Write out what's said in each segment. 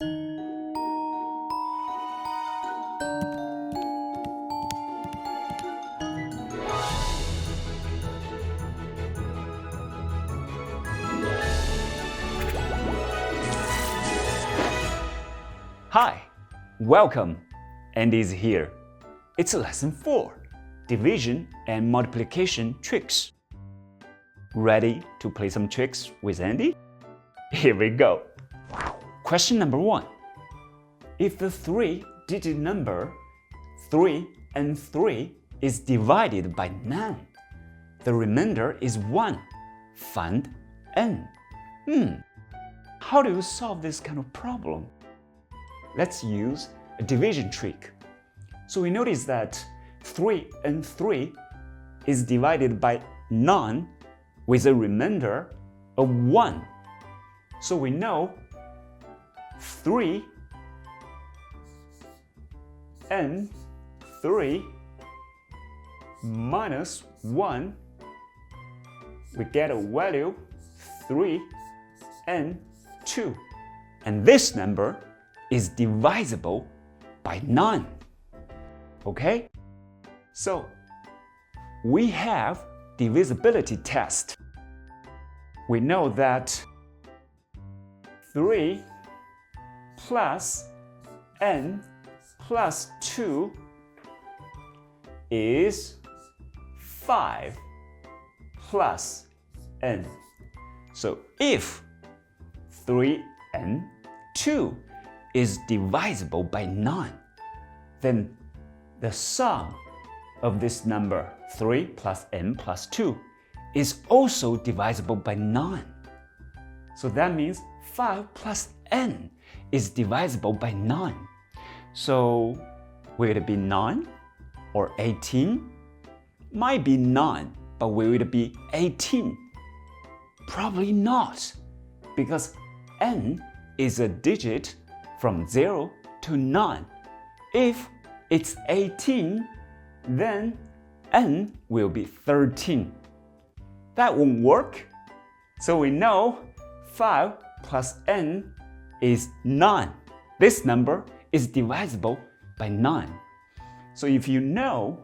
Hi, welcome. Andy's here. It's lesson 4, division and multiplication tricks. Ready to play some tricks with Andy? Here we go. Question number 1. If the 3-digit number 3 and 3 is divided by 9, the remainder is 1. Find n. How do you solve this kind of problem? Let's use a division trick. So we notice that 3 and 3 is divided by 9 with a remainder of 1. So we know 3 and 3 minus 1, we get a value 3 and 2. And this number is divisible by 9. Okay? So we have divisibility test. We know that 3 plus n plus 2 is 5 plus n. So if 3 and 2 is divisible by 9, then the sum of this number 3 plus n plus 2 is also divisible by 9. So that means 5 plus n is divisible by 9. So will it be 9 or 18? Might be 9, but will it be 18? Probably not, because n is a digit from 0 to 9. If it's 18, then n will be 13. That won't work. So we know 5 plus n is 9. This number is divisible by 9. So if you know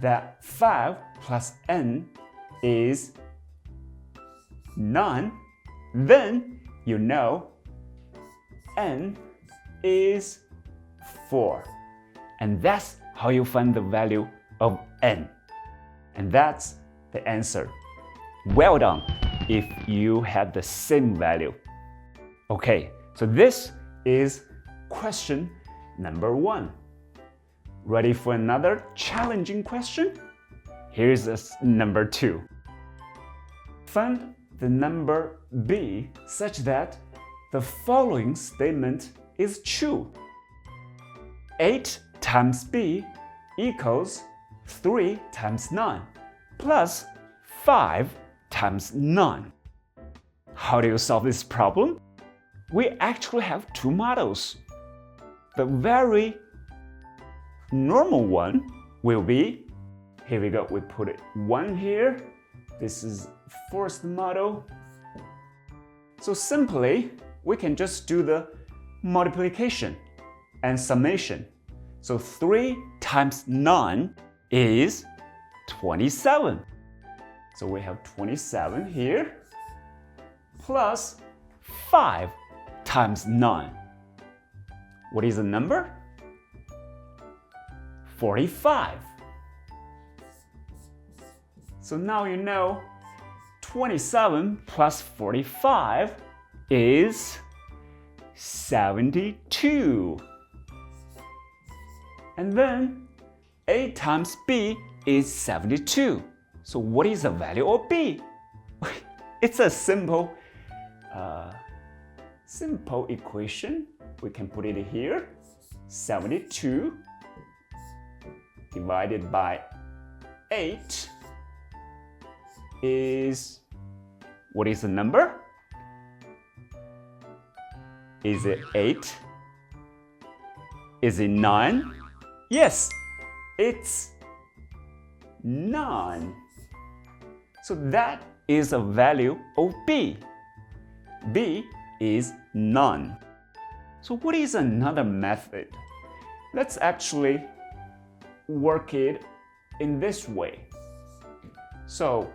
that 5 plus n is 9, then you know n is 4. And that's how you find the value of n. And that's the answer. Well done if you had the same value. Okay, so this is question number 1. Ready for another challenging question? Here's number 2. Find the number b such that the following statement is true. 8 times b equals 3 times 9 plus 5 times 9. How do you solve this problem? We actually have 2 models. The very normal one will be, here we go, we put it 1 here. This is first model. So simply, we can just do the multiplication and summation. So 3 times 9 is 27. So we have 27 here, plus 5 times 9. What is the number? 45. So now you know 27 plus 45 is 72. And then 8 times b is 72. So what is the value of b? It's a simple equation. We can put it here. 72 divided by 8 is, what is the number? Is it 8? Is it 9? Yes, it's 9. So that is a value of b. b is 9. So what is another method? Let's actually work it in this way. So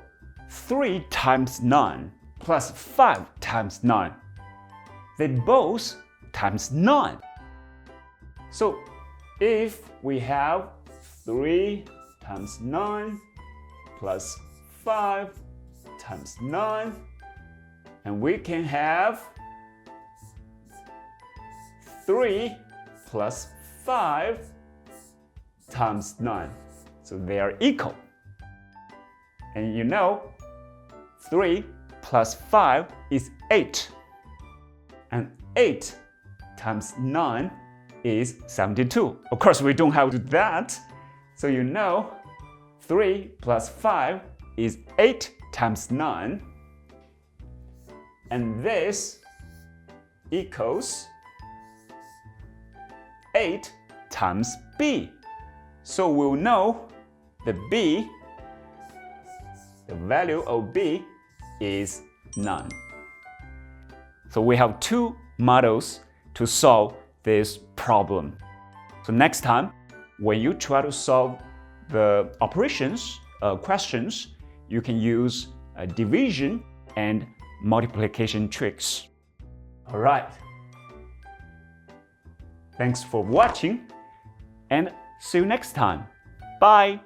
3 times 9 plus 5 times 9. They both times 9. So if we have 3 times 9 plus 5 times 9, and we can have 3 plus 5 times 9. So they are equal. And you know, 3 plus 5 is 8. And 8 times 9 is 72. Of course, we don't have to do that. So you know, 3 plus 5 is 8 times 9. And this equals 8 times b. So we'll know the b, the value of b is 9. So we have 2 models to solve this problem. So next time, when you try to solve the operations questions, you can use division and multiplication tricks. All right. Thanks for watching, and see you next time. Bye.